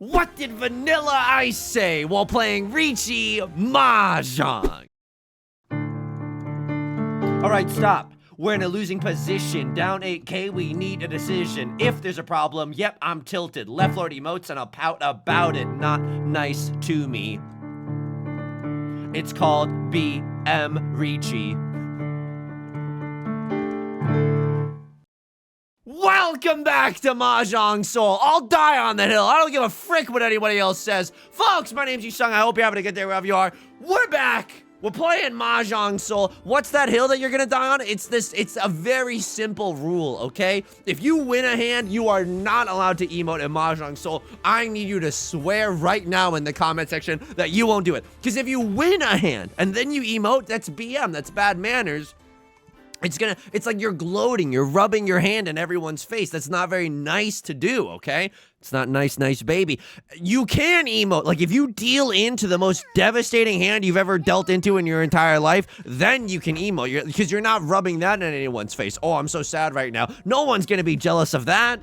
What did Vanilla Ice say while playing Riichi Mahjong? Alright, stop. We're in a losing position. Down 8k, we need a decision. If there's a problem, yep, I'm tilted. Left Lord emotes and I'll pout about it. Not nice to me. It's called BM Riichi. Welcome back to Mahjong Soul. I'll die on the hill. I don't give a frick what anybody else says. Folks, my name's Yusong. I hope you're having a good day wherever you are. We're back. We're playing Mahjong Soul. What's that hill that you're gonna die on? It's a very simple rule, okay? If you win a hand, you are not allowed to emote in Mahjong Soul. I need you to swear right now in the comment section that you won't do it. Because if you win a hand and then you emote, that's BM, that's bad manners. It's like you're gloating, you're rubbing your hand in everyone's face. That's not very nice to do, okay? It's not nice, baby. You can emote, like if you deal into the most devastating hand you've ever dealt into in your entire life, then you can emote, because you're not rubbing that in anyone's face. Oh, I'm so sad right now. No one's gonna be jealous of that.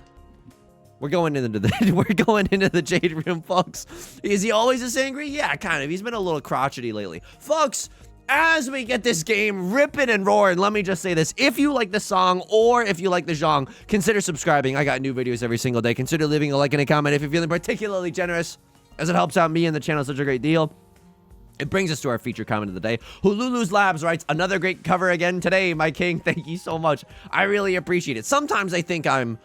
We're going into the Jade Room, folks. Is he always this angry? Yeah, kind of. He's been a little crotchety lately. Folks, as we get this game ripping and roaring, let me just say this. If you like the song or if you like the genre, consider subscribing. I got new videos every single day. Consider leaving a like and a comment if you're feeling particularly generous, as it helps out me and the channel. Such a great deal. It brings us to our feature comment of the day. Hululu's Labs writes, another great cover again today, my king. Thank you so much. I really appreciate it. Sometimes I think I'm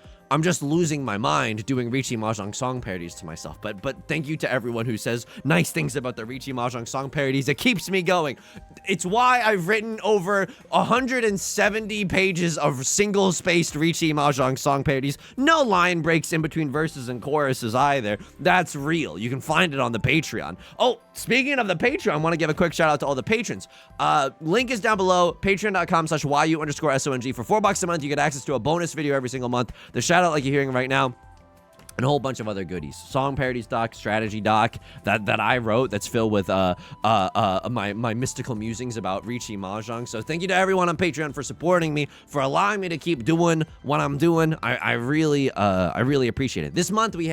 just losing my mind doing Riichi Mahjong song parodies to myself. But thank you to everyone who says nice things about the Riichi Mahjong song parodies. It keeps me going. It's why I've written over 170 pages of single-spaced Riichi Mahjong song parodies. No line breaks in between verses and choruses either. That's real. You can find it on the Patreon. Oh, speaking of the Patreon, I want to give a quick shout out to all the patrons. Link is down below, patreon.com/YU_SONG. For $4 a month, you get access to a bonus video every single month. The shout out like you're hearing right now, and a whole bunch of other goodies. Song parodies doc, strategy doc that I wrote that's filled with my mystical musings about Riichi Mahjong. So thank you to everyone on Patreon for supporting me, for allowing me to keep doing what I'm doing. I really appreciate it. This month we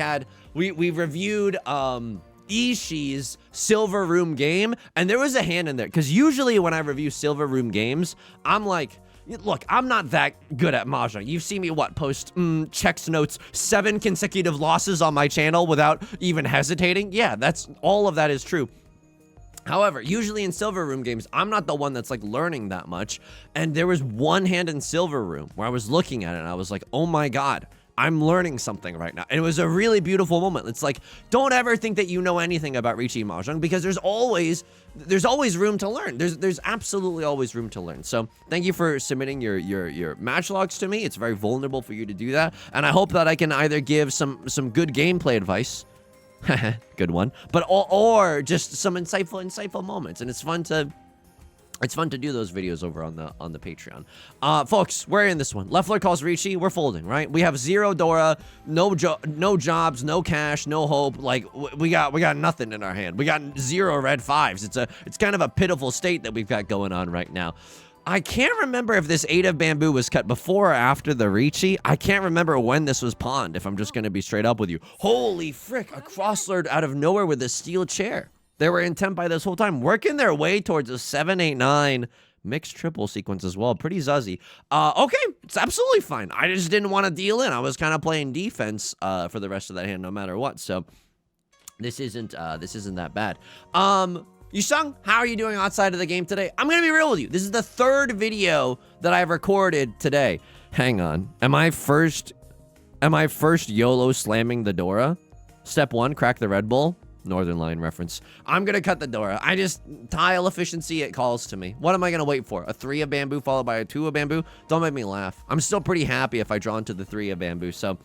reviewed Ishii's Silver Room game, and there was a hand in there, because usually when I review Silver Room games, I'm like, look, I'm not that good at Mahjong. You've seen me, post checks notes 7 consecutive losses on my channel without even hesitating. Yeah, all of that is true. However, usually in Silver Room games, I'm not the one that's like learning that much. And there was one hand in Silver Room where I was looking at it and I was like, oh my God, I'm learning something right now. And it was a really beautiful moment. It's like, don't ever think that you know anything about Riichi Mahjong, because there's always room to learn. There's absolutely always room to learn. So thank you for submitting your match logs to me. It's very vulnerable for you to do that. And I hope that I can either give some good gameplay advice, good one, but or just some insightful moments. And it's fun to do those videos over on the Patreon. Folks, we're in this one. Left Lord calls Riichi. We're folding, right? We have 0 Dora, no jobs, no cash, no hope. Like, we got nothing in our hand. We got 0 red 5s. It's kind of a pitiful state that we've got going on right now. I can't remember if this 8 of bamboo was cut before or after the Riichi. I can't remember when this was pawned, if I'm just going to be straight up with you. Holy frick, a crosslord out of nowhere with a steel chair. They were intent by this whole time, working their way towards a 7-8-9 mixed triple sequence as well. Pretty zuzzy. Okay, it's absolutely fine. I just didn't want to deal in. I was kind of playing defense for the rest of that hand, no matter what. So this isn't that bad. Yusong, how are you doing outside of the game today? I'm gonna be real with you. This is the 3rd video that I've recorded today. Hang on. Am I first YOLO slamming the Dora? Step 1, crack the Red Bull. Northern Line reference. I'm gonna cut the Dora. Tile efficiency, it calls to me. What am I gonna wait for? A 3 of bamboo followed by a 2 of bamboo? Don't make me laugh. I'm still pretty happy if I draw into the 3 of bamboo, so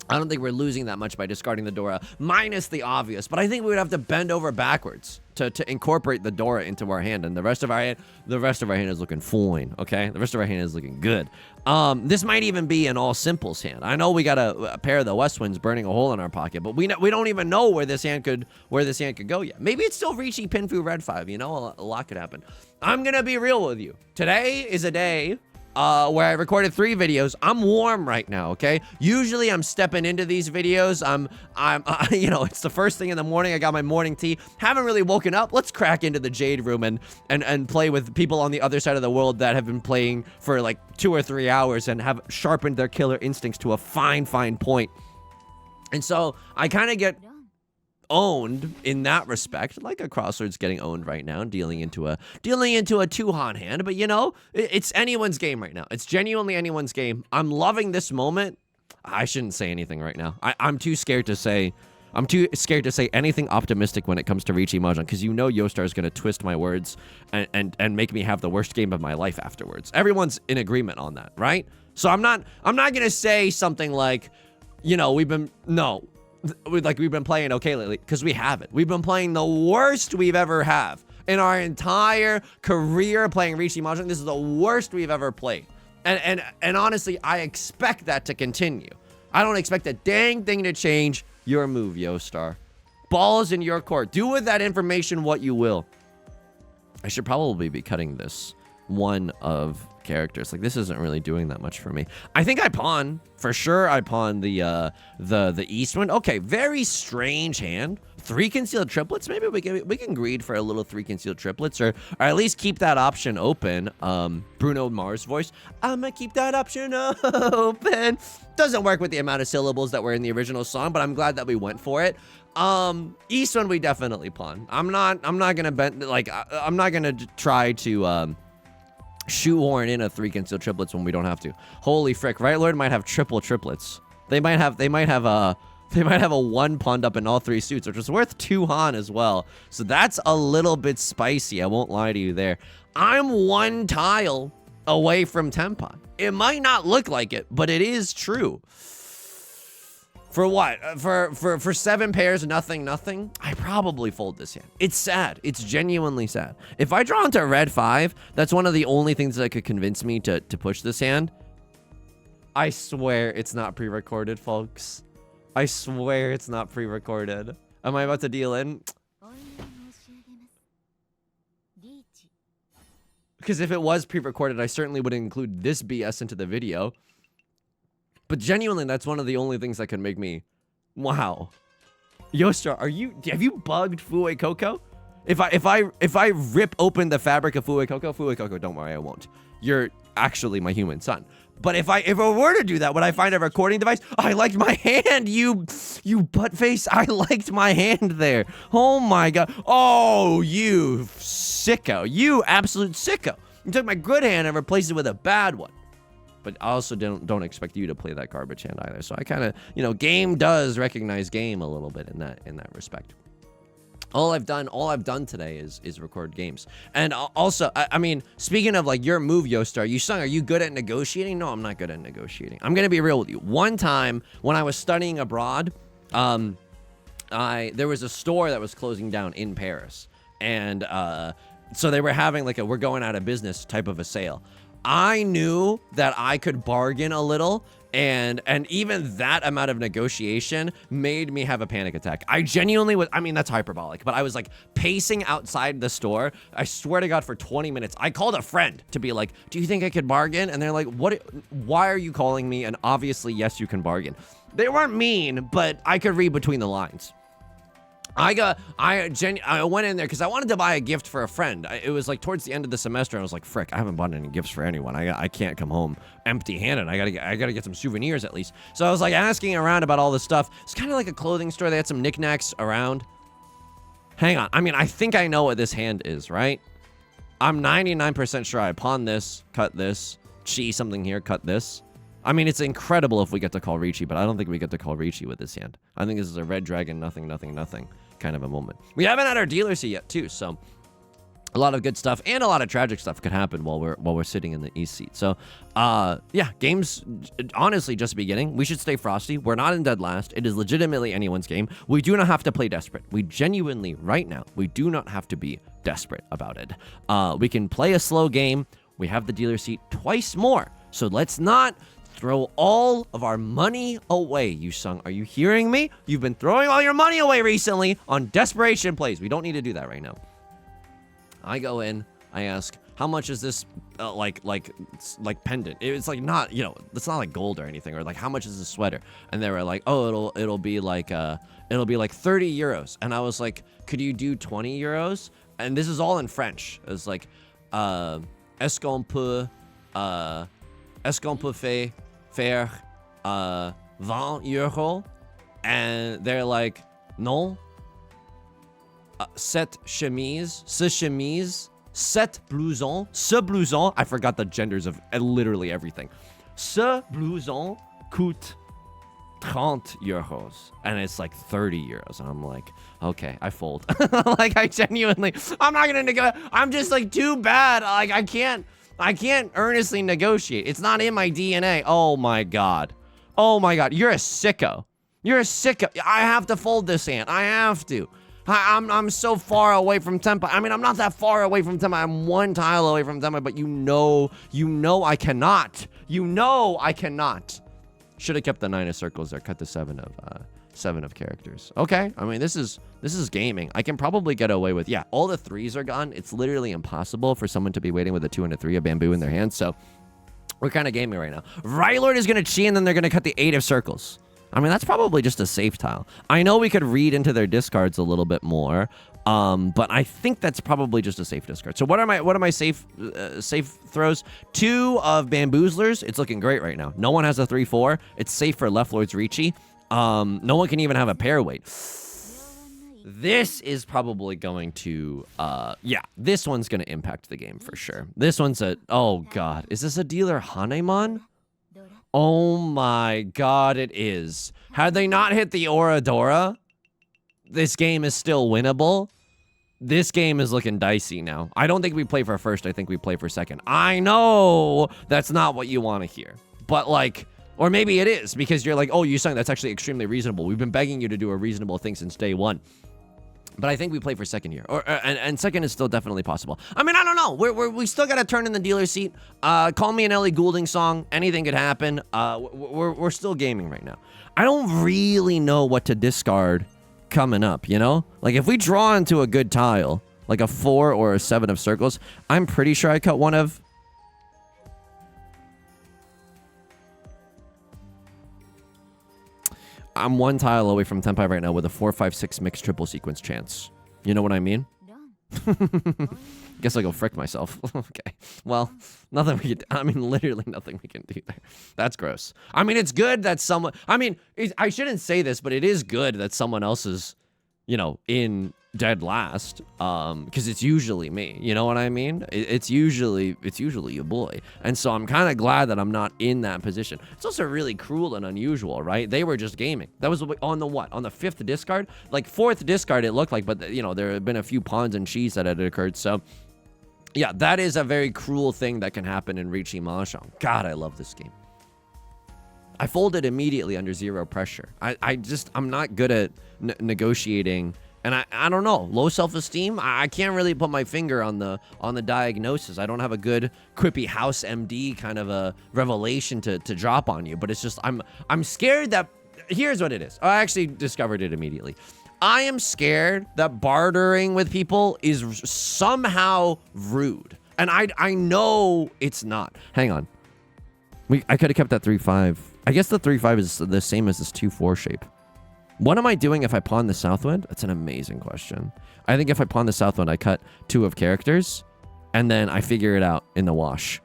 I don't think we're losing that much by discarding the Dora, minus the obvious, but I think we would have to bend over backwards to incorporate the Dora into our hand, and the rest of our hand is looking fine, okay? The rest of our hand is looking good. This might even be an all simples hand. I know we got a pair of the West Winds burning a hole in our pocket, but we don't even know where this hand could go yet. Maybe it's still Riichi Pinfu Red 5, you know? A lot could happen. I'm gonna be real with you. Today is a day where I recorded 3 videos. I'm warm right now, okay? Usually I'm stepping into these videos. You know, it's the first thing in the morning. I got my morning tea. Haven't really woken up. Let's crack into the Jade Room and play with people on the other side of the world that have been playing for like 2 or 3 hours and have sharpened their killer instincts to a fine point. And so I kind of get owned in that respect, like a Crossroads getting owned right now, dealing into a 2-Han hand. But you know, it's anyone's game right now. It's genuinely anyone's game. I'm loving this moment. I shouldn't say anything right now. I'm too scared to say anything optimistic when it comes to Riichi Mahjong, because you know Yostar is going to twist my words and make me have the worst game of my life afterwards. Everyone's in agreement on that, right? So I'm not going to say something like, you know, we've been playing okay lately, because we haven't. We've been playing the worst we've ever have in our entire career playing Riichi Mahjong. This is the worst we've ever played. And honestly, I expect that to continue. I don't expect a dang thing to change. Your move, Yostar. Ball's in your court. Do with that information what you will. I should probably be cutting this one of characters. Like, this isn't really doing that much for me. I think I pawn. For sure, I pawn the Eastwind. Okay, very strange hand. 3 concealed triplets. Maybe we can greed for a little 3 concealed triplets, or at least keep that option open. Bruno Mars voice. I'ma keep that option open. Doesn't work with the amount of syllables that were in the original song, but I'm glad that we went for it. Eastwind we definitely pawn. I'm not gonna bend, like, I'm not gonna try to shoehorn in a 3 concealed triplets when we don't have to. Holy frick, right Lord might have triple triplets. They might have a 1 pawned up in all 3 suits, which is worth 2 Han as well. So that's a little bit spicy. I won't lie to you there. I'm 1 tile away from Tenpon. It might not look like it, but it is true. For what? For 7 pairs, nothing? I probably fold this hand. It's sad. It's genuinely sad. If I draw into red 5, that's one of the only things that could convince me to push this hand. I swear it's not pre-recorded, folks. I swear it's not pre-recorded. Am I about to deal in? Because if it was pre-recorded, I certainly would include this BS into the video. But genuinely, that's one of the only things that could make me, wow. Yostar, have you bugged Fue Coco? If I rip open the fabric of Fue Coco, don't worry, I won't. You're actually my human son. But if I were to do that, would I find a recording device? I liked my hand, you butt face. I liked my hand there. Oh my god. Oh, you sicko. You absolute sicko. You took my good hand and replaced it with a bad one. But I also don't expect you to play that garbage hand either. So I kind of, you know, game does recognize game a little bit in that respect. All I've done today is record games. And also, I mean, speaking of like your move, Yostar, Yusong, are you good at negotiating? No, I'm not good at negotiating. I'm gonna be real with you. One time when I was studying abroad, there was a store that was closing down in Paris, and so they were having like a we're going out of business type of a sale. I knew that I could bargain a little, and even that amount of negotiation made me have a panic attack. I genuinely was, I mean, that's hyperbolic, but I was like pacing outside the store, I swear to God, for 20 minutes. I called a friend to be like, do you think I could bargain? And they're like, why are you calling me? And obviously, yes, you can bargain. They weren't mean, but I could read between the lines. I went in there because I wanted to buy a gift for a friend. It was like towards the end of the semester. I was like, frick, I haven't bought any gifts for anyone. I can't come home empty-handed. I gotta get some souvenirs at least. So I was like asking around about all this stuff. It's kind of like a clothing store. They had some knickknacks around. Hang on. I mean, I think I know what this hand is, right? I'm 99% sure I pawn this, cut this, chi something here, cut this. I mean, it's incredible if we get to call Riichi, but I don't think we get to call Riichi with this hand. I think this is a red dragon, nothing kind of a moment. We haven't had our dealer seat yet, too, so a lot of good stuff and a lot of tragic stuff could happen while we're sitting in the east seat. So, yeah, game's honestly just beginning. We should stay frosty. We're not in dead last. It is legitimately anyone's game. We do not have to play desperate. We genuinely, right now, we do not have to be desperate about it. We can play a slow game. We have the dealer seat twice more. So let's not throw all of our money away. Yusong, are you hearing me? You've been throwing all your money away recently on desperation plays. We don't need to do that right now. I go in, I ask, how much is this like pendant? It's like not, you know, it's not like gold or anything, or like how much is this sweater? And they were like, oh, it'll be like 30 euros. And I was like, could you do 20 euros? And this is all in French. It was like, est-ce qu'on peut faire 20 euros? And they're like, non. Cette chemise, ce chemise, cet blouson, ce blouson. I forgot the genders of literally everything. Ce blouson coûte 30 euros. And it's like 30 euros. And I'm like, okay, I fold. Like, I genuinely, I'm not gonna negotiate. I'm just like, too bad. Like, I can't earnestly negotiate. It's not in my DNA. Oh my God. Oh my God. You're a sicko. You're a sicko. I have to fold this hand. I have to. I'm so far away from Tempa. I mean, I'm not that far away from Tempa. I'm one tile away from Tempa, but you know I cannot. You know I cannot. Should have kept the 9 of circles there. Cut the 7 of characters. Okay. I mean, this is gaming. I can probably get away with, yeah, all the 3s are gone. It's literally impossible for someone to be waiting with a 2 and a 3 of bamboo in their hands. So we're kind of gaming right now. Rylord is going to chi, and then they're going to cut the 8 of circles. I mean, that's probably just a safe tile. I know we could read into their discards a little bit more, but I think that's probably just a safe discard. So what are my safe throws? 2 of Bamboozlers. It's looking great right now. No one has a 3/4. It's safe for Left Lord's Riichi. No one can even have a pair weight. This is probably going to, yeah, this one's going to impact the game for sure. This one's oh God, is this a dealer Hanemon? Oh my God, it is. Had they not hit the Oradora, this game is still winnable. This game is looking dicey now. I don't think we play for first. I think we play for second. I know that's not what you want to hear. But like, or maybe it is, because you're like, oh, Yusong, that's actually extremely reasonable. We've been begging you to do a reasonable thing since day one. But I think we play for second here, and second is still definitely possible. I mean, I don't know. We still got to turn in the dealer seat. Call me an Ellie Goulding song. Anything could happen. We're still gaming right now. I don't really know what to discard coming up. You know, like if we draw into a good tile, like a 4 or a 7 of circles, I'm pretty sure I cut one of. I'm one tile away from Tenpai right now with a 4-5-6 mixed triple sequence chance. You know what I mean? Guess I'll go frick myself. Okay. Well, nothing we can... I mean, literally nothing we can do there. That's gross. I mean, it's good that someone... I mean, I shouldn't say this, but it is good that someone else is, you know, in dead last. Because it's usually me. You know what I mean? It's usually your boy. And so I'm kind of glad that I'm not in that position. It's also really cruel and unusual, right? They were just gaming. That was on the what? On the 5th discard? Like 4th discard it looked like, but you know, there have been a few pawns and cheese that had occurred. So yeah, that is a very cruel thing that can happen in Riichi Mahjong. God, I love this game. I folded immediately under 0 pressure. I'm not good at negotiating. And I don't know, low self-esteem. I can't really put my finger on the diagnosis. I don't have a good quippy house MD kind of a revelation to drop on you. But it's just I'm scared that here's what it is. I actually discovered it immediately. I am scared that bartering with people is somehow rude, and I know it's not. Hang on, I could have kept that 3-5. I guess the 3-5 is the same as this 2-4 shape. What am I doing if I pawn the Southwind? That's an amazing question. I think if I pawn the Southwind, I cut 2 of characters, and then I figure it out in the wash.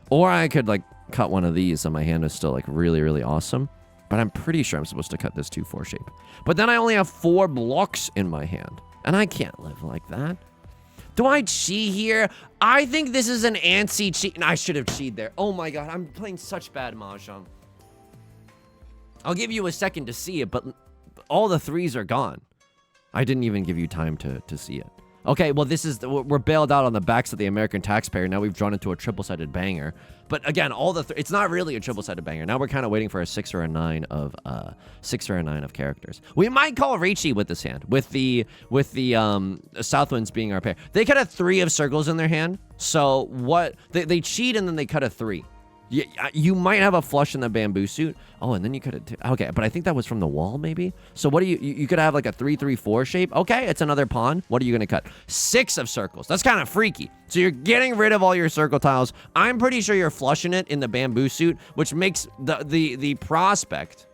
Or I could, like, cut one of these, and my hand is still, like, really, really awesome. But I'm pretty sure I'm supposed to cut this 2-4 shape. But then I only have 4 blocks in my hand, and I can't live like that. Do I cheat here? I think this is an antsy cheat. And I should have cheated there. Oh, my God. I'm playing such bad Mahjong. I'll give you a second to see it, but... all the 3s are gone. I didn't even give you time to see it. Okay, well, this is... we're bailed out on the backs of the American taxpayer. Now we've drawn into a triple-sided banger. But again, all the... it's not really a triple-sided banger. Now we're kind of waiting for a 6 or a 9 of... 6 or a 9 of characters. We might call Riichi with this hand. With the Southwinds being our pair. They cut a 3 of circles in their hand. So what... They cheat and then they cut a 3. You might have a flush in the bamboo suit. Oh, and then you could have... Okay, but I think that was from the wall, maybe? So what do you could have like a 3-3-4 shape. Okay, it's another pawn. What are you going to cut? 6 of circles. That's kind of freaky. So you're getting rid of all your circle tiles. I'm pretty sure you're flushing it in the bamboo suit, which makes the prospect...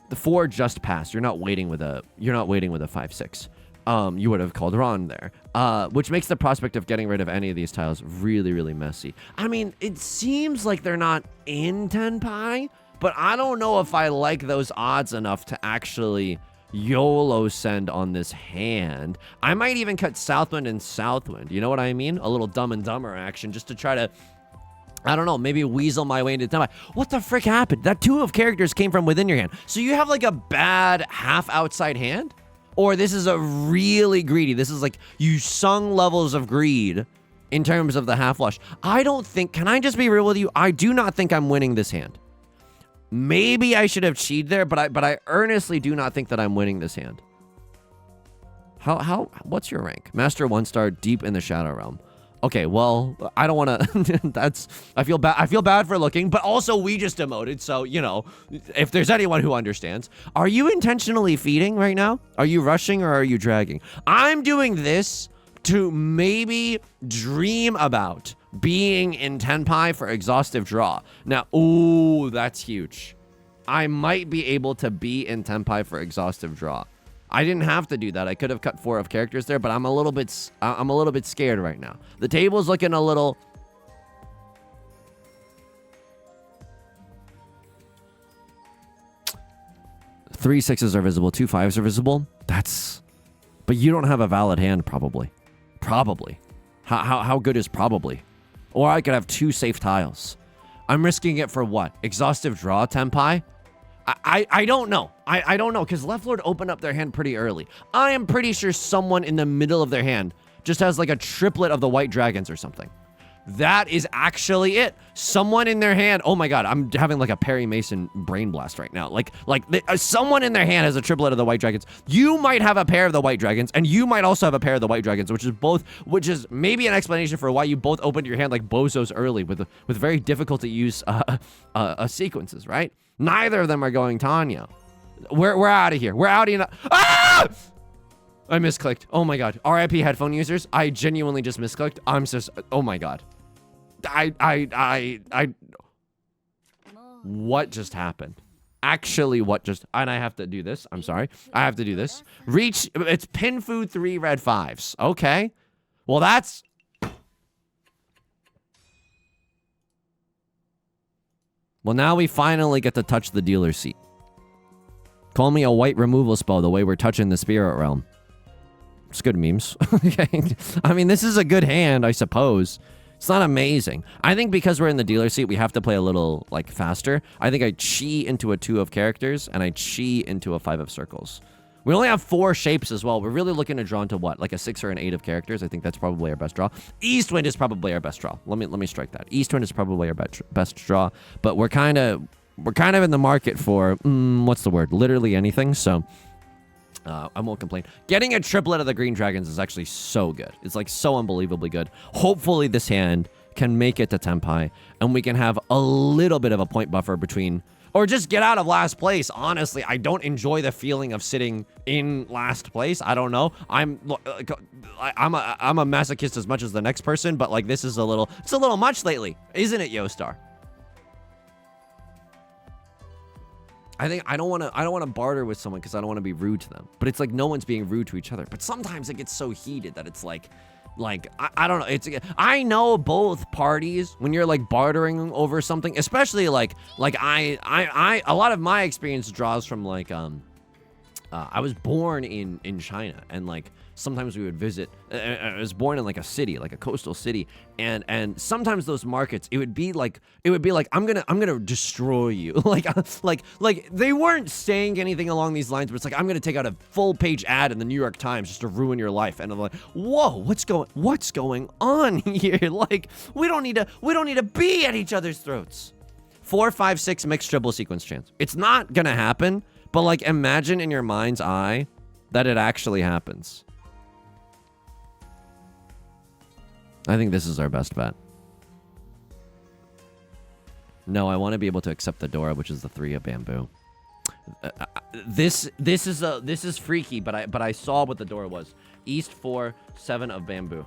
The 4 just passed. You're not waiting with a 5-6. You would have called Ron there, which makes the prospect of getting rid of any of these tiles really, really messy. I mean, it seems like they're not in Tenpai, but I don't know if I like those odds enough to actually YOLO send on this hand. I might even cut Southwind and Southwind. You know what I mean? A little Dumb and Dumber action just to try to... I don't know, maybe weasel my way into Tenpai. What the frick happened? That 2 of characters came from within your hand. So you have like a bad half outside hand? Or this is a really greedy. This is like Yusong levels of greed in terms of the half flush. I don't think, can I just be real with you? I do not think I'm winning this hand. Maybe I should have cheated there, but I earnestly do not think that I'm winning this hand. What's your rank? Master 1-star, deep in the Shadow Realm. Okay, well, I don't want to... I feel bad for looking, but also we just emoted, so, you know, if there's anyone who understands. Are you intentionally feeding right now? Are you rushing or are you dragging? I'm doing this to maybe dream about being in Tenpai for exhaustive draw. Now, ooh, that's huge. I might be able to be in Tenpai for exhaustive draw. I didn't have to do that. I could have cut 4 of characters there, but I'm a little bit scared right now. The table's looking a little... Three 6s are visible, 2 5s are visible. That's... But you don't have a valid hand, probably. Probably. How good is probably? Or I could have 2 safe tiles. I'm risking it for what? Exhaustive draw, Tenpai? I don't know. I don't know, because Left Lord opened up their hand pretty early. I am pretty sure someone in the middle of their hand just has like a triplet of the white dragons or something. That is actually it. Someone in their hand. Oh my god, I'm having like a Perry Mason brain blast right now. Someone in their hand has a triplet of the white dragons. You might have a pair of the white dragons, and you might also have a pair of the white dragons, which is maybe an explanation for why you both opened your hand like bozos early with very difficult to use sequences, right? Neither of them are going Tanya. We're out of here. We're out of here. Ah! I misclicked. Oh my god. RIP headphone users. I genuinely just misclicked. I'm so... Oh my god. What just happened? Actually, what just... And I have to do this. I'm sorry. I have to do this. Reach... It's Pinfu 3 red 5s. Okay. Well, that's... Well, now we finally get to touch the dealer's seat. Call me a white removal spell the way we're touching the spirit realm. It's good memes. Okay. I mean, this is a good hand, I suppose. It's not amazing. I think because we're in the dealer seat, we have to play a little, like, faster. I think I chi into a 2 of characters, and I chi into a 5 of circles. We only have 4 shapes as well. We're really looking to draw into what? Like a 6 or an 8 of characters. I think that's probably our best draw. Eastwind is probably our best draw. Let me strike that. Eastwind is probably our best draw. But we're kind of in the market for, what's the word? Literally anything. So I won't complain. Getting a triplet of the green dragons is actually so good. It's like so unbelievably good. Hopefully this hand can make it to Tenpai, and we can have a little bit of a point buffer between... Or just get out of last place. Honestly, I don't enjoy the feeling of sitting in last place. I don't know. I'm a masochist as much as the next person, but like this is it's a little much lately, isn't it, Yostar? I think I don't want to barter with someone because I don't want to be rude to them. But it's like no one's being rude to each other. But sometimes it gets so heated that it's like I don't know. I know both parties when you're like bartering over something, especially like I a lot of my experience draws from like I was born in China, and like sometimes we would visit. I was born in like a city, like a coastal city, and sometimes those markets, it would be like I'm gonna destroy you. like they weren't saying anything along these lines, but it's like I'm gonna take out a full page ad in the New York Times just to ruin your life. And I'm like, whoa, what's going on here? Like we don't need to be at each other's throats. 4, 5, 6 mixed triple sequence chance. It's not gonna happen. But, like, imagine in your mind's eye that it actually happens. I think this is our best bet. No, I want to be able to accept the Dora, which is the 3 of bamboo. This is freaky, but I saw what the Dora was. East 4, 7 of bamboo.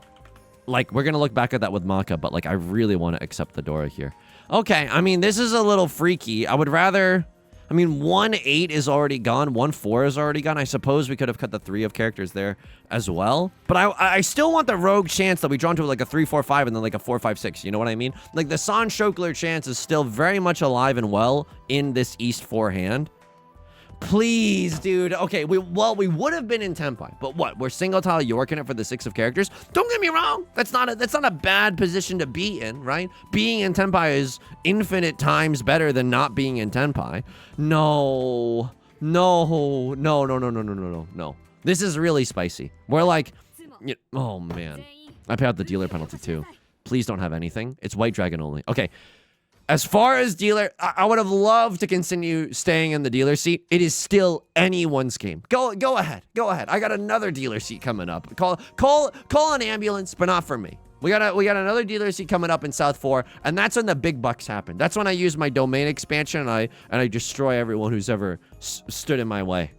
Like, we're gonna look back at that with Maka, but like I really want to accept the Dora here. Okay, I mean, this is a little freaky. I would rather, I mean, 1-8 is already gone, 1-4 is already gone. I suppose we could have cut the 3 of characters there as well. But I still want the rogue chance that we draw into like a 3-4-5 and then like a 4-5-6. You know what I mean? Like the San Shokler chance is still very much alive and well in this East 4 hand. Please, dude. Okay, we would have been in Tenpai, but what? We're single tile Yorking it for the 6 of characters. Don't get me wrong. That's not a bad position to be in, right? Being in Tenpai is infinite times better than not being in Tenpai. No. This is really spicy. We're like, oh man. I pay out the dealer penalty too. Please don't have anything. It's white dragon only. Okay. As far as dealer, I would have loved to continue staying in the dealer seat. It is still anyone's game. Go ahead. I got another dealer seat coming up. Call an ambulance, but not for me. We got another dealer seat coming up in South 4, and that's when the big bucks happen. That's when I use my domain expansion and I destroy everyone who's ever stood in my way.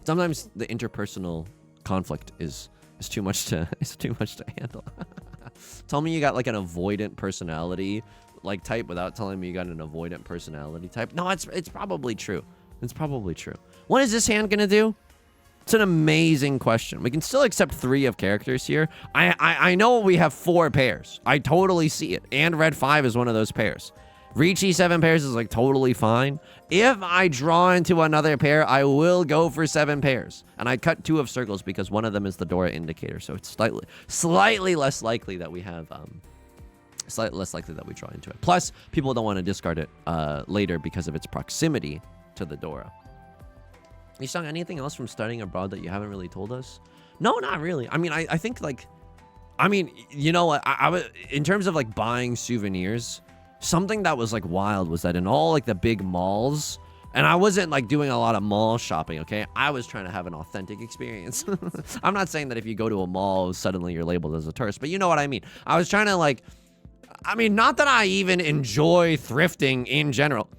Sometimes the interpersonal conflict is too much to handle. Tell me you got like an avoidant personality like type without telling me you got an avoidant personality type. No, it's probably true. It's probably true. What is this hand gonna do? It's an amazing question. We can still accept 3 of characters here. I know we have 4 pairs. I totally see it. And red 5 is one of those pairs. Riichi 7 pairs is like totally fine. If I draw into another pair, I will go for 7 pairs. And I cut 2 of circles because one of them is the Dora indicator. So it's slightly less likely that we have, slightly less likely that we draw into it. Plus, people don't want to discard it later because of its proximity to the Dora. Yusong, anything else from studying abroad that you haven't really told us? No, not really. I mean, I think like, I mean, you know what? I was, in terms of like buying souvenirs, something that was like wild was that in all like the big malls, and I wasn't like doing a lot of mall shopping, okay? I was trying to have an authentic experience. I'm not saying that if you go to a mall, suddenly you're labeled as a tourist, but you know what I mean. I was trying to like, I mean, not that I even enjoy thrifting in general.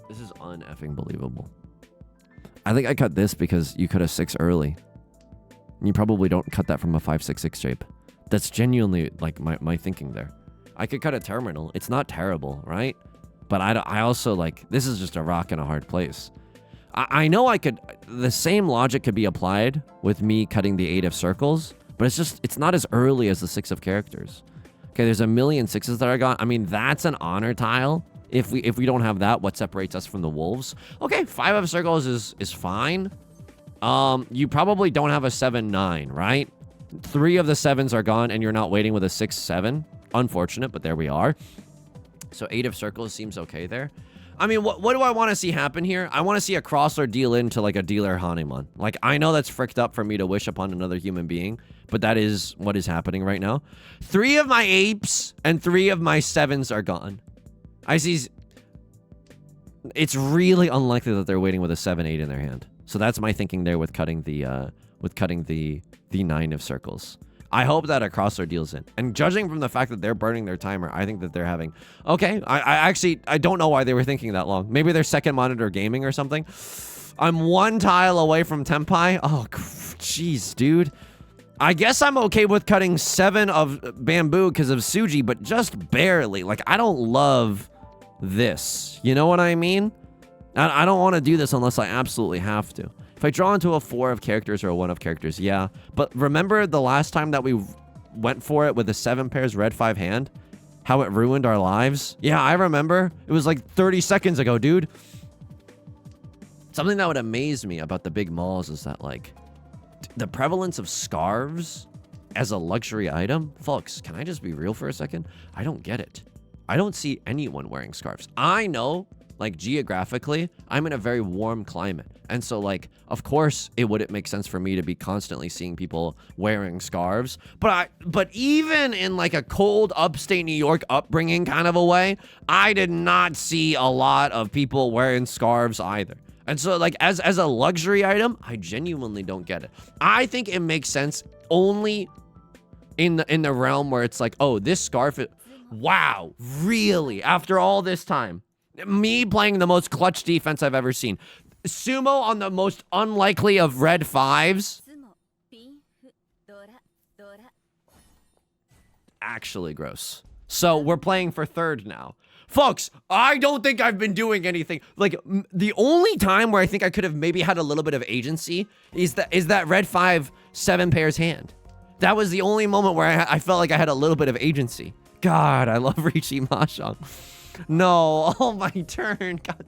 This is un-effing believable. I think I cut this because you cut a 6 early. You probably don't cut that from a 5-6-6 shape. That's genuinely like my thinking there. I could cut a terminal. It's not terrible, right? But I also like, this is just a rock in a hard place. I know I could, the same logic could be applied with me cutting the 8 of circles, but it's not as early as the 6 of characters. Okay, there's a million 6s that I got. I mean, that's an honor tile. If we don't have that, what separates us from the wolves? Okay, 5 of circles is fine. You probably don't have a 7-9, right? 3 of the 7s are gone and you're not waiting with a 6-7. Unfortunate, but there we are. So 8 of circles seems okay there. I mean, what do I want to see happen here? I want to see a crosser deal into like a dealer Hanuman. Like, I know that's fricked up for me to wish upon another human being, but that is what is happening right now. 3 of my apes and 3 of my 7s are gone. I see. It's really unlikely that they're waiting with a 7-8 in their hand. So that's my thinking there with cutting the 9 of circles. I hope that a crosser deals in. And judging from the fact that they're burning their timer, I think that they're having... Okay, I don't know why they were thinking that long. Maybe they're second monitor gaming or something. I'm 1 tile away from Tenpai. Oh, jeez, dude. I guess I'm okay with cutting 7 of bamboo because of Suji, but just barely. Like, I don't love this. You know what I mean? I don't want to do this unless I absolutely have to. If I draw into a 4 of characters or a 1 of characters, yeah. But remember the last time that we went for it with a 7 pairs red 5 hand? How it ruined our lives? Yeah, I remember. It was like 30 seconds ago, dude. Something that would amaze me about the big malls is that, like, the prevalence of scarves as a luxury item. Folks, can I just be real for a second? I don't get it. I don't see anyone wearing scarves. I know, like, geographically, I'm in a very warm climate. And so, like, of course, it wouldn't make sense for me to be constantly seeing people wearing scarves. But even in, like, a cold upstate New York upbringing kind of a way, I did not see a lot of people wearing scarves either. And so, like, as a luxury item, I genuinely don't get it. I think it makes sense only in the realm where it's like, oh, this scarf is... Wow, really? After all this time? Me playing the most clutch defense I've ever seen. Sumo on the most unlikely of red 5s. Actually gross. So we're playing for third now. Folks, I don't think I've been doing anything. Like, the only time where I think I could have maybe had a little bit of agency is that red 5 7 pairs hand. That was the only moment where I felt like I had a little bit of agency. God, I love Riichi Mahjong. No, oh my turn. God.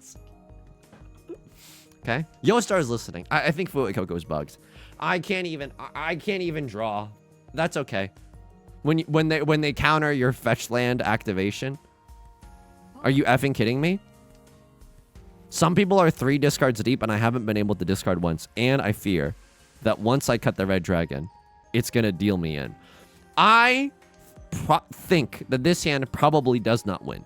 Okay, Yostar's listening. I think Fuecoco's bugged. I can't even draw. That's okay. When they counter your fetch land activation. Are you effing kidding me? Some people are 3 discards deep and I haven't been able to discard once. And I fear that once I cut the red dragon, it's going to deal me in. I think that this hand probably does not win.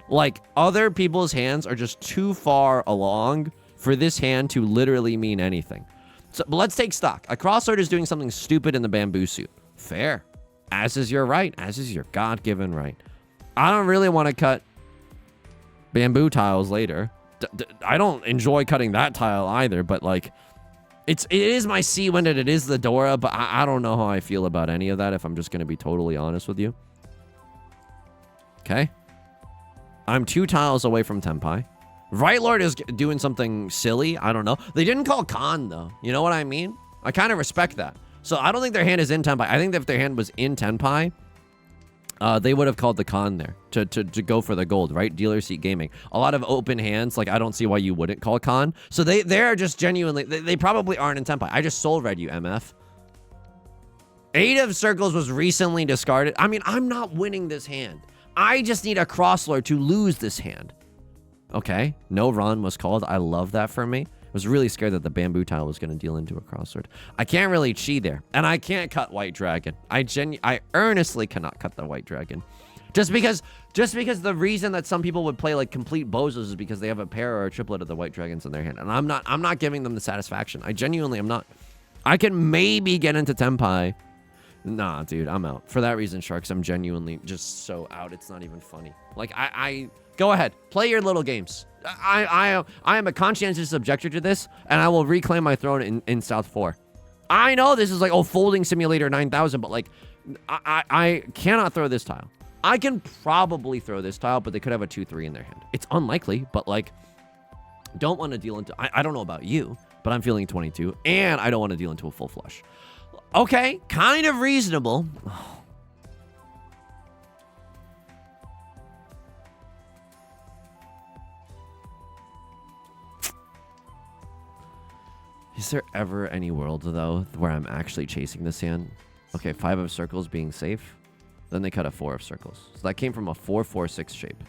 Like, other people's hands are just too far along for this hand to literally mean anything. So, but let's take stock. A crossword is doing something stupid in the bamboo suit. Fair. As is your right. As is your God-given right. I don't really want to cut bamboo tiles later. I don't enjoy cutting that tile either, but like, it is my sea wind and it is the Dora, but I don't know how I feel about any of that if I'm just going to be totally honest with you. Okay. I'm 2 tiles away from Tenpai. Right Lord is doing something silly. I don't know. They didn't call Khan though. You know what I mean? I kind of respect that. So I don't think their hand is in Tenpai. I think that if their hand was in Tenpai, they would have called the Khan there to go for the gold, right? Dealer seat gaming. A lot of open hands. Like, I don't see why you wouldn't call Khan. So they're just genuinely, they probably aren't in Tenpai. I just soul read you, MF. 8 of circles was recently discarded. I mean, I'm not winning this hand. I just need a crosslord to lose this hand. Okay. No run was called. I love that for me. I was really scared that the bamboo tile was going to deal into a crossword. I can't really chi there. And I can't cut white dragon. I earnestly cannot cut the white dragon. Just because the reason that some people would play like complete bozos is because they have a pair or a triplet of the white dragons in their hand. And I'm not giving them the satisfaction. I genuinely am not. I can maybe get into Tenpai. Nah, dude, I'm out. For that reason, Sharks, I'm genuinely just so out. It's not even funny. Like, I go ahead. Play your little games. I am a conscientious objector to this, and I will reclaim my throne in South 4. I know this is like, oh, Folding Simulator 9000, but like, I cannot throw this tile. I can probably throw this tile, but they could have a 2-3 in their hand. It's unlikely, but like, don't want to deal into... I don't know about you, but I'm feeling 22, and I don't want to deal into a full flush. Okay, kind of reasonable. Is there ever any world, though, where I'm actually chasing this hand? Okay, 5 of circles being safe. Then they cut a 4 of circles. So that came from a 4-4-6 shape.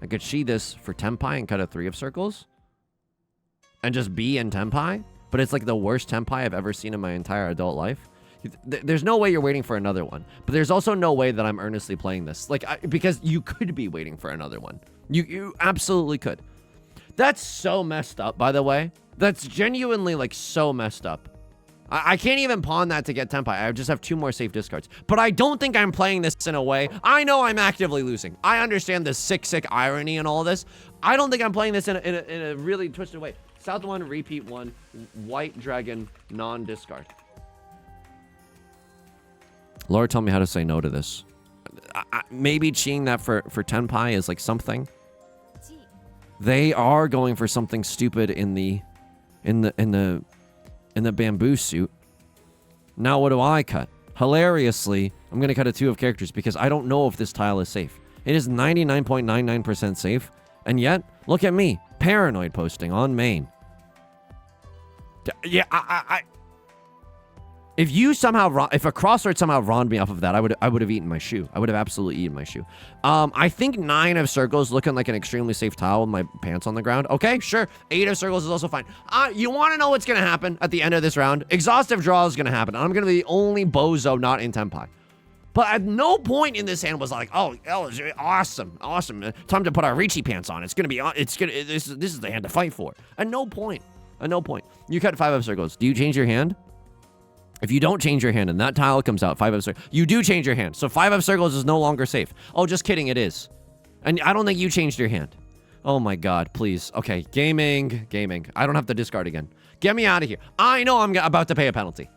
I could chi this for Tenpai and cut a 3 of circles. And just be in Tenpai. But it's like the worst Tenpai I've ever seen in my entire adult life. There's no way you're waiting for another one. But there's also no way that I'm earnestly playing this. Like, because you could be waiting for another one. You absolutely could. That's so messed up, by the way. That's genuinely, like, so messed up. I can't even pawn that to get Tenpai. I just have 2 more safe discards. But I don't think I'm playing this in a way. I know I'm actively losing. I understand the sick irony and all this. I don't think I'm playing this in a really twisted way. South 1, repeat 1, white dragon, non-discard. Laura, tell me how to say no to this. Maybe cheating that for Tenpai is like something. They are going for something stupid in the bamboo suit. Now what do I cut? Hilariously, I'm going to cut a 2 of characters because I don't know if this tile is safe. It is 99.99% safe. And yet, look at me. Paranoid posting on main. Yeah, if a crossword somehow robbed me off of that, I would have eaten my shoe. I would have absolutely eaten my shoe. I think 9 of circles looking like an extremely safe tile with my pants on the ground. Okay, sure. 8 of circles is also fine. You want to know what's going to happen at the end of this round? Exhaustive draw is going to happen. I'm going to be the only bozo not in Tenpai. But at no point in this hand was like, oh, awesome, awesome. Time to put our Riichi pants on. It's going to be, this is the hand to fight for. At no point. At no point. You cut 5 of circles. Do you change your hand? If you don't change your hand and that tile comes out, 5 of circles, you do change your hand. So 5 of circles is no longer safe. Oh, just kidding, it is. And I don't think you changed your hand. Oh my God, please. Okay, gaming. I don't have to discard again. Get me out of here. I know I'm about to pay a penalty.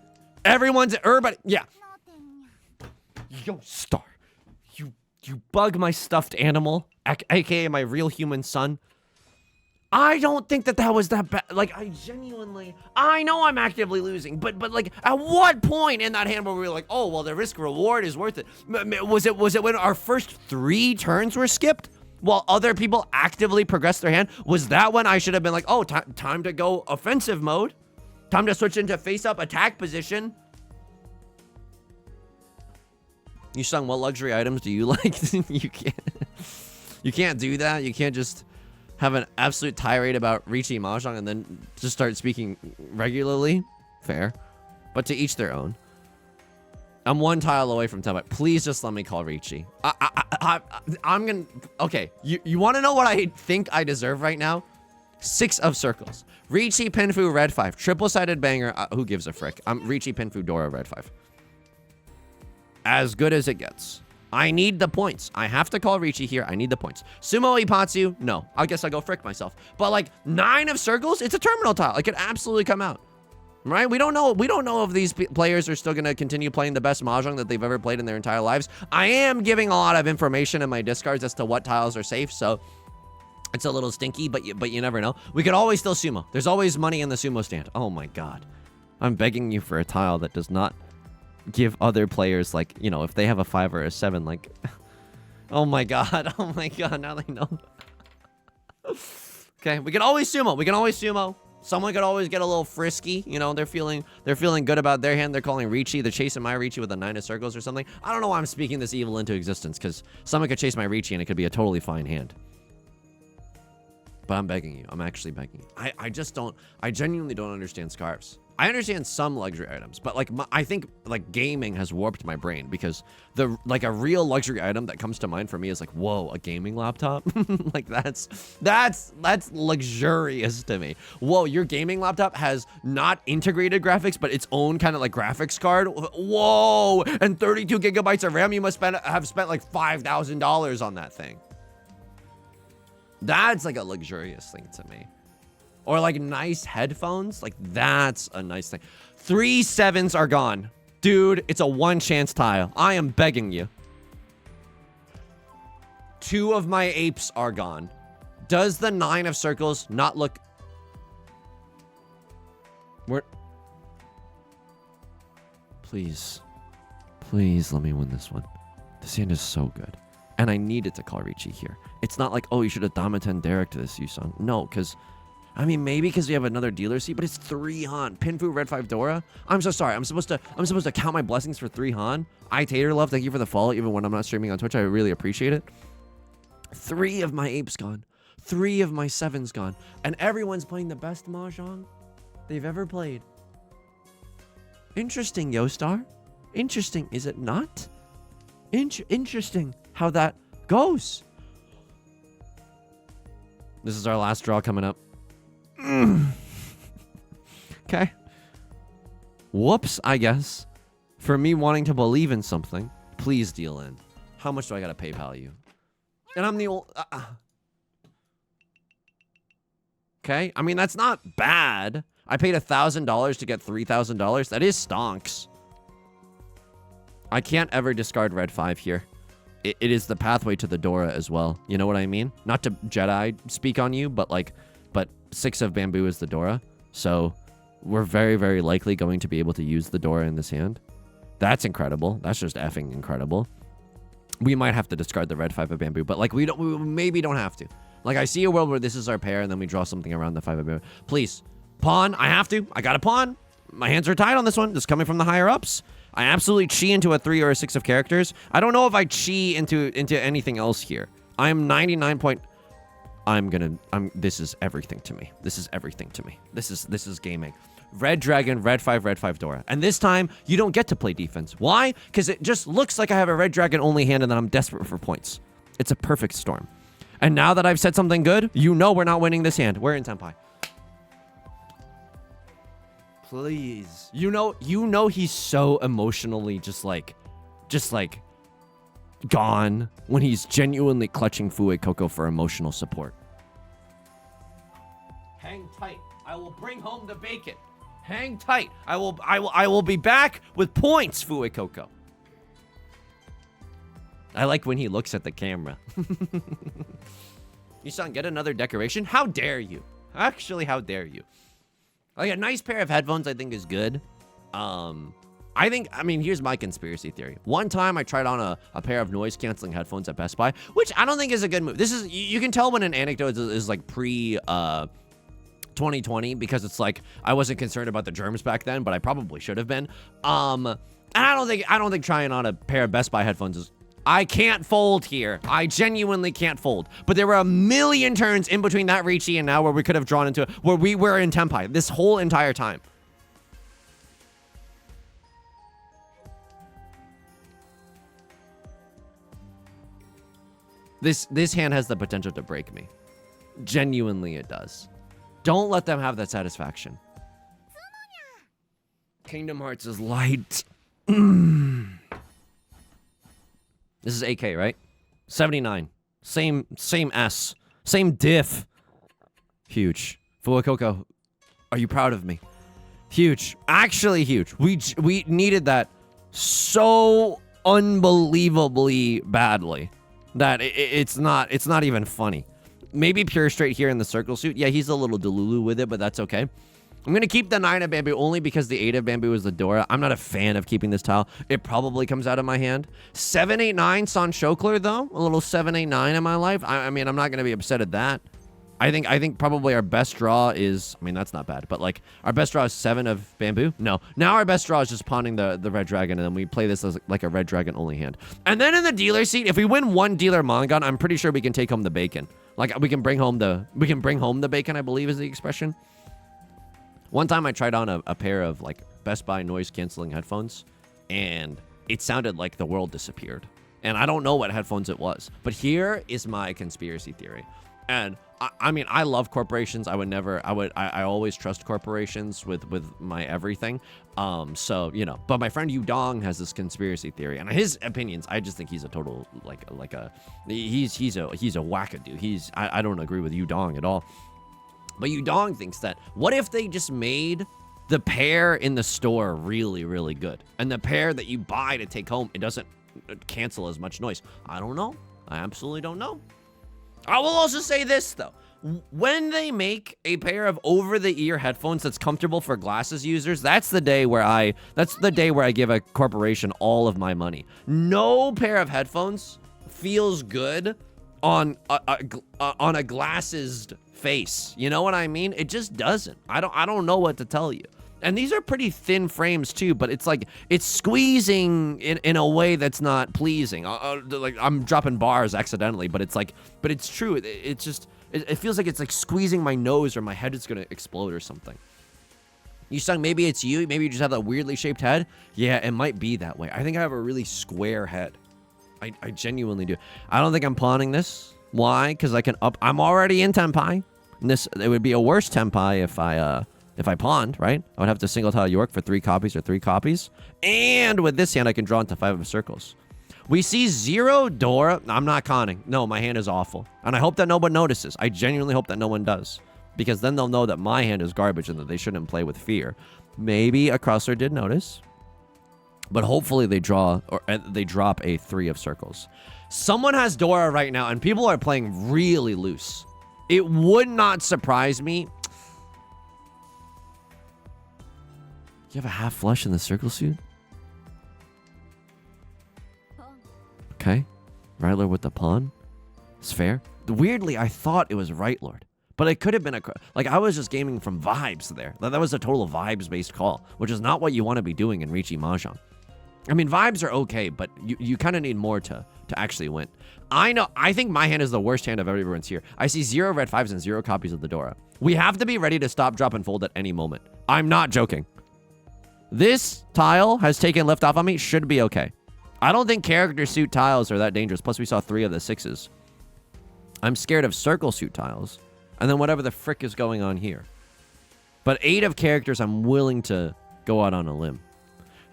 Everybody, yeah. Yo, Star, you bug my stuffed animal, aka my real human son. I don't think that was that bad. Like, I know I'm actively losing, but like, at what point in that hand where we were like, oh, well, the risk reward is worth it? Was it when our first 3 turns were skipped while other people actively progressed their hand? Was that when I should have been like, oh, time to go offensive mode? Time to switch into face-up attack position? Yusong, what luxury items do you like? You can't do that. You can't just have an absolute tirade about Riichi Mahjong and then just start speaking regularly. Fair. But to each their own. I'm 1 tile away from 10. Please just let me call Riichi. I'm gonna... Okay, you want to know what I think I deserve right now? 6 of circles. Riichi Pinfu red 5. Triple-sided banger. Who gives a frick? I'm Riichi Pinfu Dora red 5. As good as it gets. I need the points. I have to call Riichi here. I need the points. Sumo Ipatsu, no. I guess I'll go frick myself. But like 9 of circles, it's a terminal tile. It could absolutely come out. Right? We don't know if these players are still going to continue playing the best Mahjong that they've ever played in their entire lives. I am giving a lot of information in my discards as to what tiles are safe, so it's a little stinky, but you never know. We could always still sumo. There's always money in the sumo stand. Oh my God. I'm begging you for a tile that does not give other players, like, you know, if they have a 5 or a 7, like, oh my God, now they know. Okay, we can always sumo. Someone could always get a little frisky, you know, they're feeling good about their hand. They're calling Riichi, they're chasing my Riichi with a 9 of circles or something. I don't know why I'm speaking this evil into existence, because someone could chase my Riichi and it could be a totally fine hand. But I'm begging you. I'm actually begging you. I genuinely don't understand scarves. I understand some luxury items, but like I think like gaming has warped my brain, because a real luxury item that comes to mind for me is like, whoa, a gaming laptop. Like that's luxurious to me. Whoa, your gaming laptop has not integrated graphics, but its own kind of like graphics card. Whoa, and 32 gigabytes of RAM. You must have spent like $5,000 on that thing. That's like a luxurious thing to me. Or like nice headphones. Like that's a nice thing. 3 7s are gone. Dude, it's a 1 chance tile. I am begging you. 2 of my apes are gone. Does the 9 of circles not look... Please. Please let me win this one. This hand is so good. And I needed to call Riichi here. It's not like, oh, you should have Damaten Derek to this, Yusong. No, because... I mean, maybe because we have another dealer seat, but it's 3 Han. Pinfu Red 5 Dora. I'm so sorry. I'm supposed to count my blessings for 3 Han. I Tater Love, thank you for the follow, even when I'm not streaming on Twitch. I really appreciate it. 3 of my apes gone. 3 of my 7s gone. And everyone's playing the best Mahjong they've ever played. Interesting, Yostar. Interesting, is it not? Interesting how that goes. This is our last draw coming up. Okay. Whoops, I guess. For me wanting to believe in something, please deal in. How much do I gotta PayPal you? And I'm the old... Okay, I mean, that's not bad. I paid $1,000 to get $3,000. That is stonks. I can't ever discard red 5 here. It is the pathway to the Dora as well. You know what I mean? Not to Jedi speak on you, but like... But 6 of bamboo is the Dora. So we're very, very likely going to be able to use the Dora in this hand. That's incredible. That's just effing incredible. We might have to discard the red 5 of bamboo, but like we maybe don't have to. Like I see a world where this is our pair and then we draw something around the 5 of bamboo. Please, pawn. I have to. I got a pawn. My hands are tied on this one. This is coming from the higher ups. I absolutely chi into a 3 or a 6 of characters. I don't know if I chi into anything else here. I'm 99 point... this is everything to me. This is everything to me. This is gaming. Red dragon, red 5 Dora. And this time, you don't get to play defense. Why? Because it just looks like I have a red dragon only hand and that I'm desperate for points. It's a perfect storm. And now that I've said something good, you know we're not winning this hand. We're in Tenpai. please. You know he's so emotionally just like gone when he's genuinely clutching Fue Coco for emotional support. Hang tight. I will bring home the bacon. Hang tight. I will be back with points, Fue Coco. I like when he looks at the camera. Yusong, get another decoration? How dare you? Actually, how dare you? Like, a nice pair of headphones, I think, is good. I mean, here's my conspiracy theory. One time, I tried on a pair of noise-canceling headphones at Best Buy, which I don't think is a good move. This is, you can tell when an anecdote is like pre, 2020, because it's like, I wasn't concerned about the germs back then, but I probably should have been. And I don't think trying on a pair of Best Buy headphones is, I can't fold here. I genuinely can't fold. But there were a million turns in between that Riichi and now where we could have drawn into it, where we were in Tenpai this whole entire time. This hand has the potential to break me. Genuinely, it does. Don't let them have that satisfaction. Kingdom Hearts is light. This is AK, right? 79. Same S. Same diff. Huge. Fue Coco, are you proud of me? Huge. Actually huge. We needed that so unbelievably badly that it's not even funny. Maybe Pure Straight here in the circle suit. Yeah, he's a little delulu with it, but that's okay. I'm going to keep the 9 of bamboo only because the 8 of bamboo is the Dora. I'm not a fan of keeping this tile. It probably comes out of my hand. 789 San Shokler, though. A little 789 in my life. I mean, I'm not going to be upset at that. I think probably our best draw is... I mean, that's not bad. But, like, our best draw is 7 of bamboo? No. Now our best draw is just pawning the red dragon, and then we play this as, like, a red dragon only hand. And then in the dealer seat, if we win one dealer Mongon, I'm pretty sure we can take home the bacon. Like, we can bring home the bacon, I believe is the expression. One time I tried on a pair of, like, Best Buy noise-canceling headphones, and it sounded like the world disappeared. And I don't know what headphones it was. But here is my conspiracy theory. And, I mean, I love corporations. I always trust corporations with my everything. So, you know. But my friend Yudong has this conspiracy theory. And his opinions, I just think he's a total, he's a wackadoo. I don't agree with Yudong at all. But Yudong thinks that, what if they just made the pair in the store really, really good? And the pair that you buy to take home, it doesn't cancel as much noise. I don't know. I absolutely don't know. I will also say this, though. When they make a pair of over-the-ear headphones that's comfortable for glasses users, that's the day where I give a corporation all of my money. No pair of headphones feels good on a glasses face. You know what I mean? It just doesn't. I don't know what to tell you. And these are pretty thin frames too, but it's like it's squeezing in a way that's not pleasing. Like I'm dropping bars accidentally, but it's true. It feels like it's like squeezing my nose or my head is gonna explode or something. Yusong, maybe it's you. Maybe you just have that weirdly shaped head. Yeah, it might be that way. I think I have a really square head. I genuinely do. I don't think I'm pawning this. Why? Because I can up. I'm already in Tenpai. And it would be a worse Tenpai if I pawned, right? I would have to single tile York for 3 copies or 3 copies. And with this hand, I can draw into 5 of circles. We see 0 Dora. I'm not conning. No, my hand is awful. And I hope that no one notices. I genuinely hope that no one does. Because then they'll know that my hand is garbage and that they shouldn't play with fear. Maybe a crosser did notice. But hopefully they drop a 3 of circles. Someone has Dora right now, and people are playing really loose. It would not surprise me. You have a half flush in the circle suit? Okay. Right Lord with the pawn. It's fair. Weirdly, I thought it was Right Lord. But it could have been like I was just gaming from vibes there. That was a total vibes-based call, which is not what you want to be doing in Riichi Mahjong. I mean, vibes are okay, but you kind of need more to actually win. I think my hand is the worst hand of everyone's here. I see 0 red 5s and 0 copies of the Dora. We have to be ready to stop, drop, and fold at any moment. I'm not joking. This tile has taken lift off on me. Should be okay. I don't think character suit tiles are that dangerous. Plus, we saw 3 of the 6s. I'm scared of circle suit tiles. And then whatever the frick is going on here. But 8 of characters, I'm willing to go out on a limb.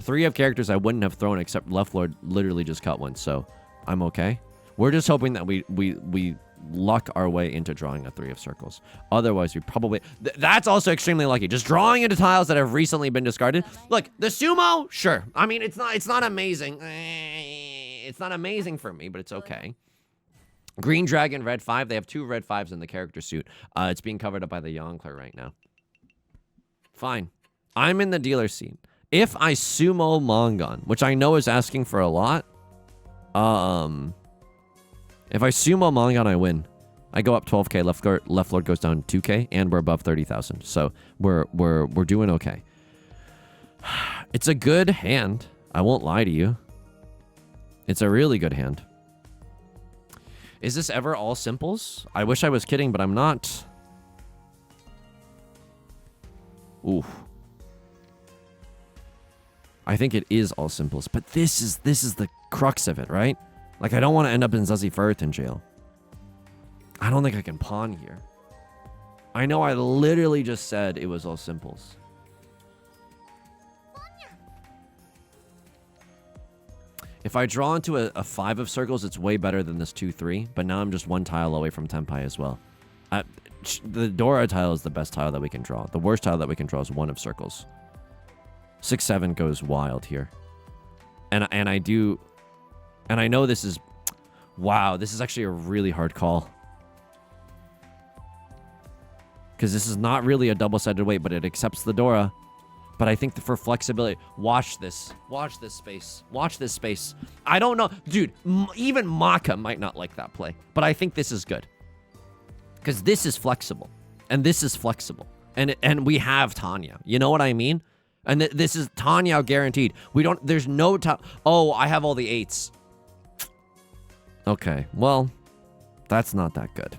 3 of characters I wouldn't have thrown, except Left Lord literally just cut one, so I'm okay. We're just hoping that we luck our way into drawing a 3 of circles. Otherwise, we probably... that's also extremely lucky. Just drawing into tiles that have recently been discarded. Look, the sumo, sure. I mean, it's not amazing. It's not amazing for me, but it's okay. Green Dragon, red 5. They have 2 red 5s in the character suit. It's being covered up by the Yonkler right now. Fine. I'm in the dealer seat. If I sumo Mongon, which I know is asking for a lot, if I sumo Mongon, I win. I go up 12k, left lord goes down 2k, and we're above 30,000. So we're doing okay. It's a good hand. I won't lie to you. It's a really good hand. Is this ever all simples? I wish I was kidding, but I'm not. Ooh. I think it is all simples, but this is the crux of it, right? Like, I don't want to end up in Zazie Firth in jail. I don't think I can pawn here. I know I literally just said it was all simples. If I draw into a 5 of circles, it's way better than this 2-3, but now I'm just 1 tile away from Tenpai as well. The Dora tile is the best tile that we can draw. The worst tile that we can draw is 1 of circles. 6-7 goes wild here. And I know this is... wow, this is actually a really hard call. Because this is not really a double-sided weight, but it accepts the Dora. But I think for flexibility... watch this. Watch this space. Watch this space. I don't know. Dude, even Maka might not like that play. But I think this is good. Because this is flexible. And this is flexible. And we have Tanya. You know what I mean? And this is Tanya guaranteed. We don't... there's no... oh, I have all the 8s. Okay, well, that's not that good.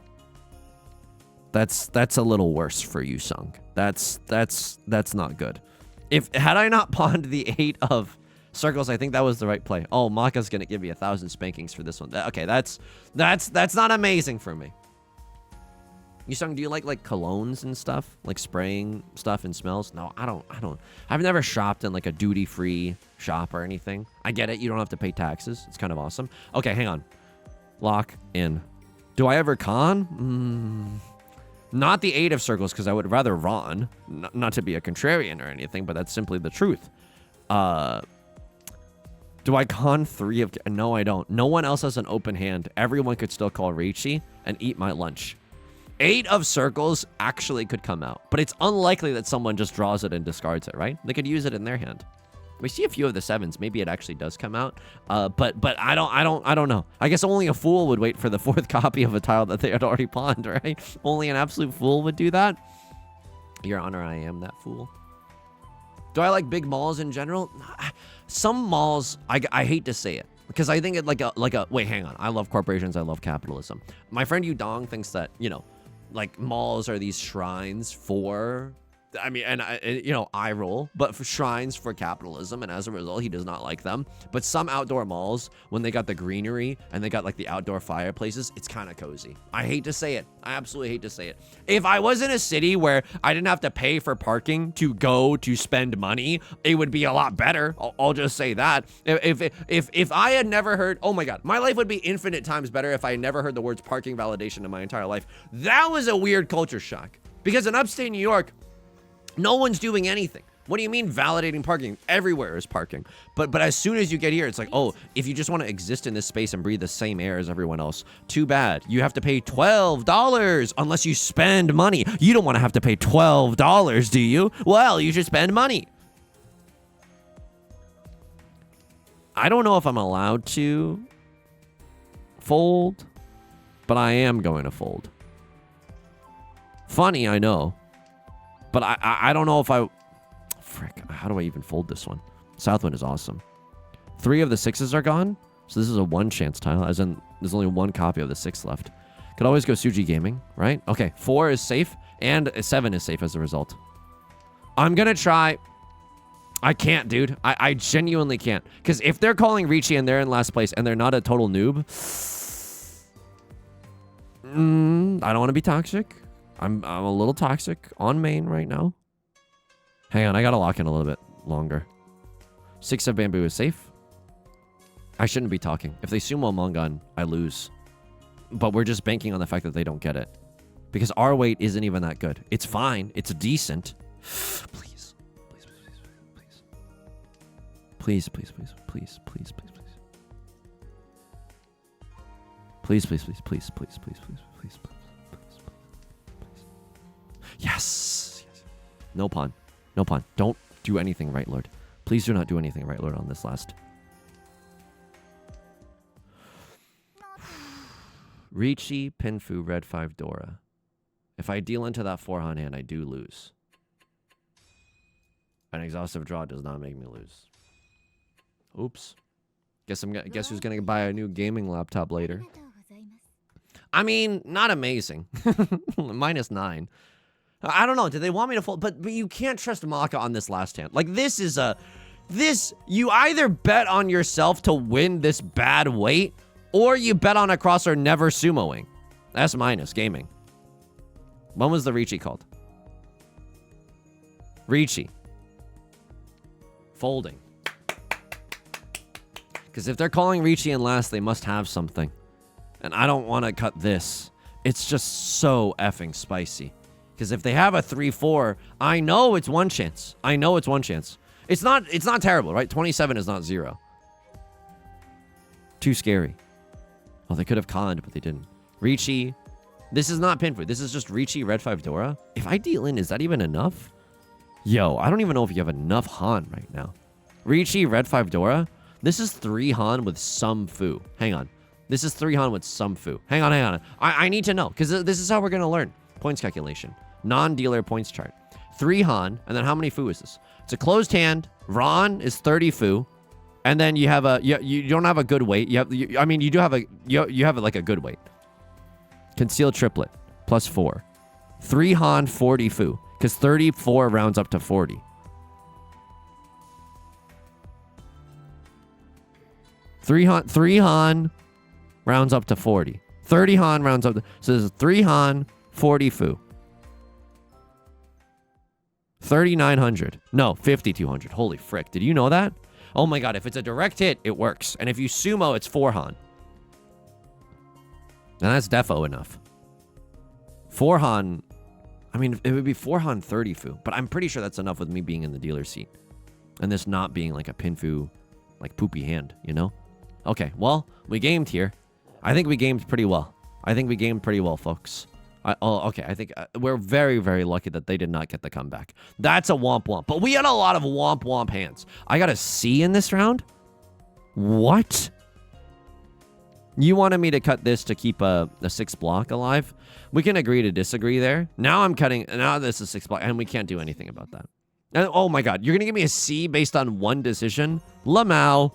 That's a little worse for Yusong. That's not good. Had I not pawned the 8 of circles, I think that was the right play. Oh, Maka's gonna give me 1,000 spankings for this one. Okay, that's not amazing for me. Yusong, do you like colognes and stuff? Like spraying stuff and smells? No, I don't. I've never shopped in like a duty-free shop or anything. I get it. You don't have to pay taxes. It's kind of awesome. Okay, hang on. Lock in. Do I ever con? Not the 8 of circles, because I would rather Ron. Not to be a contrarian or anything, but that's simply the truth. Do I con 3 of... no, I don't. No one else has an open hand. Everyone could still call Riichi and eat my lunch. 8 of circles actually could come out, but it's unlikely that someone just draws it and discards it, right? They could use it in their hand. We see a few of the 7s. Maybe it actually does come out. But I don't know. I guess only a fool would wait for the 4th copy of a tile that they had already pawned, right? Only an absolute fool would do that. Your Honor, I am that fool. Do I like big malls in general? Some malls, I hate to say it, because I think it like a wait, hang on. I love corporations. I love capitalism. My friend Yudong thinks that, you know, like malls are these shrines for... I mean, and I roll, but for shrines for capitalism, and as a result, he does not like them. But some outdoor malls, when they got the greenery and they got like the outdoor fireplaces, it's kind of cozy. I hate to say it. I absolutely hate to say it. If I was in a city where I didn't have to pay for parking to go to spend money, it would be a lot better. I'll just say that. If I had never heard, oh my God, my life would be infinite times better if I had never heard the words parking validation in my entire life. That was a weird culture shock, because in upstate New York, no one's doing anything. What do you mean validating parking? Everywhere is parking. But as soon as you get here, it's like, oh, if you just want to exist in this space and breathe the same air as everyone else, too bad. You have to pay $12 unless you spend money. You don't want to have to pay $12, do you? Well, you should spend money. I don't know if I'm allowed to fold, but I am going to fold. Funny, I know. But I don't know if I... frick, how do I even fold this one? Southwind is awesome. 3 of the 6s are gone. So this is a 1 chance tile, as in there's only 1 copy of the 6 left. Could always go Suji Gaming, right? Okay, 4 is safe, and 7 is safe as a result. I'm going to try... I can't, dude. I genuinely can't. Because if they're calling Riichi and they're in last place and they're not a total noob... I don't want to be toxic. I'm a little toxic on main right now. Hang on, I gotta lock in a little bit longer. 6 of bamboo is safe. I shouldn't be talking. If they sumo Mongun, I lose. But we're just banking on the fact that they don't get it. Because our weight isn't even that good. It's fine. It's decent. Please. Please, please, please, please. Please, please, please, please, please, please, please. Please, please, please, please, please, please, please, please, please, please. Yes! No pawn. No pawn. Don't do anything right, Lord. Please do not do anything right, Lord, on this last. Riichi, Pinfu, Red 5, Dora. If I deal into that 4-Han hand, I do lose. An exhaustive draw does not make me lose. Oops. Guess who's gonna buy a new gaming laptop later? I mean, not amazing. -9. I don't know. Did they want me to fold? But you can't trust Maka on this last hand. Like, this is a... You either bet on yourself to win this bad weight, or you bet on a crosser never sumoing. S- gaming. When was the Riichi called? Riichi. Folding. Because if they're calling Riichi in last, they must have something. And I don't want to cut this. It's just so effing spicy. Because if they have a 3-4, I know it's one chance. I know it's one chance. It's not terrible, right? 27 is not 0. Too scary. Well, they could have conned, but they didn't. Riichi. This is not Pinfu. This is just Riichi, Red 5, Dora. If I deal in, is that even enough? Yo, I don't even know if you have enough Han right now. Riichi, Red 5, Dora. This is 3 Han with some Fu. Hang on. This is 3 Han with some Fu. Hang on. I need to know, because this is how we're going to learn. Points calculation. Non-dealer points chart. 3 Han, and then how many Fu is this? It's a closed hand. Ron is 30 Fu. And then you have you don't have a good weight. You do have you have like a good weight. Concealed triplet, +4. 3 Han, 40 Fu. Because 34 rounds up to 40. Three Han rounds up to 40. 30 Han rounds up to... So this is 3 Han, 40 Fu. 3,900. No, 5,200. Holy frick. Did you know that? Oh my god, if it's a direct hit, it works. And if you sumo, it's 4 Han. Now that's defo enough. 4 Han... I mean, it would be 4 Han 30 Fu. But I'm pretty sure that's enough with me being in the dealer seat. And this not being like a Pinfu, like poopy hand, you know? Okay, well, we gamed here. I think we gamed pretty well. Folks. Okay, I think we're very, very lucky that they did not get the comeback. That's a womp womp. But we had a lot of womp womp hands. I got a C in this round? What? You wanted me to cut this to keep a 6 block alive? We can agree to disagree there. Now I'm cutting... Now this is 6 block, and we can't do anything about that. And, oh my god, you're going to give me a C based on one decision? Lamau.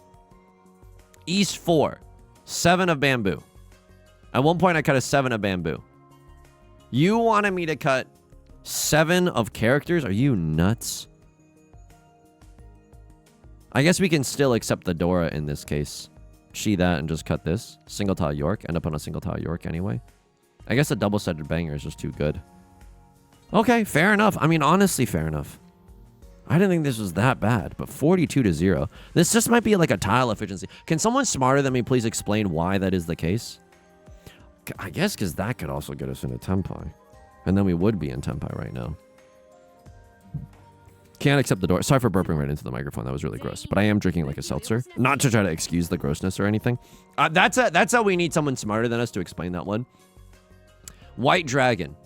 East 4. 7 of bamboo. At one point, I cut a 7 of bamboo. You wanted me to cut 7 of characters? Are you nuts? I guess we can still accept the Dora in this case. She that and just cut this. Single tile York. End up on a single tile York anyway. I guess a double-sided banger is just too good. Okay, fair enough. I mean, honestly, fair enough. I didn't think this was that bad, but 42-0. This just might be like a tile efficiency. Can someone smarter than me please explain why that is the case? I guess because that could also get us into Tenpai. And then we would be in Tenpai right now. Can't accept the door. Sorry for burping right into the microphone. That was really gross. But I am drinking like a seltzer. Not to try to excuse the grossness or anything. That's how we need someone smarter than us to explain that one. White Dragon.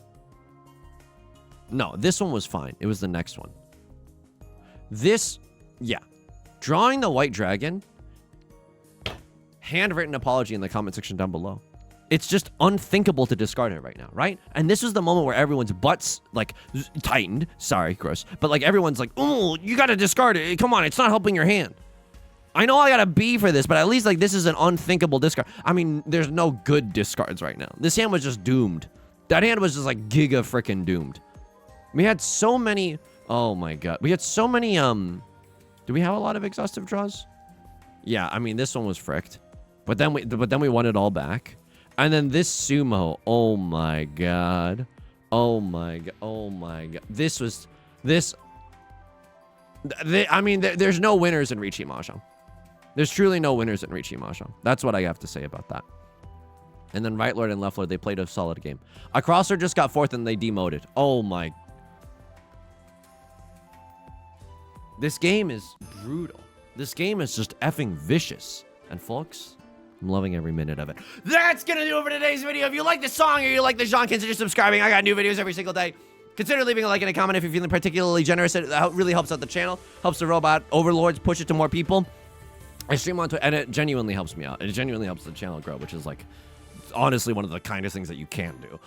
No, this one was fine. It was the next one. This, yeah. Drawing the White Dragon. Handwritten apology in the comment section down below. It's just unthinkable to discard it right now, right? And this was the moment where everyone's butts, like, tightened. Sorry, gross. But, like, everyone's like, oh, you gotta discard it. Come on, it's not helping your hand. I know I got a B for this, but at least, like, this is an unthinkable discard. I mean, there's no good discards right now. This hand was just doomed. That hand was just, like, giga frickin' doomed. We had so many... Oh, my God. We had so many, Do we have a lot of exhaustive draws? Yeah, I mean, this one was fricked. But then we won it all back. And then this sumo, oh my god. Oh my god. Oh my god. This I mean, there's no winners in Riichi Mahjong. There's truly no winners in Riichi Mahjong. That's what I have to say about that. And then Right Lord and Left Lord, they played a solid game. A crosser just got 4th and they demoted. Oh my. This game is brutal. This game is just effing vicious. And folks, I'm loving every minute of it. That's gonna do it for today's video. If you like the song or you like the genre, consider subscribing. I got new videos every single day. Consider leaving a like and a comment if you're feeling particularly generous. It really helps out the channel. Helps the robot overlords push it to more people. I stream on Twitch, and it genuinely helps me out. It genuinely helps the channel grow, which is like, honestly, one of the kindest things that you can do.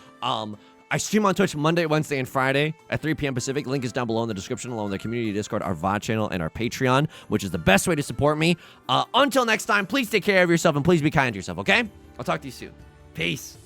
I stream on Twitch Monday, Wednesday, and Friday at 3 p.m. Pacific. Link is down below in the description, along with the community Discord, our VOD channel, and our Patreon, which is the best way to support me. Until next time, please take care of yourself, and please be kind to yourself, okay? I'll talk to you soon. Peace.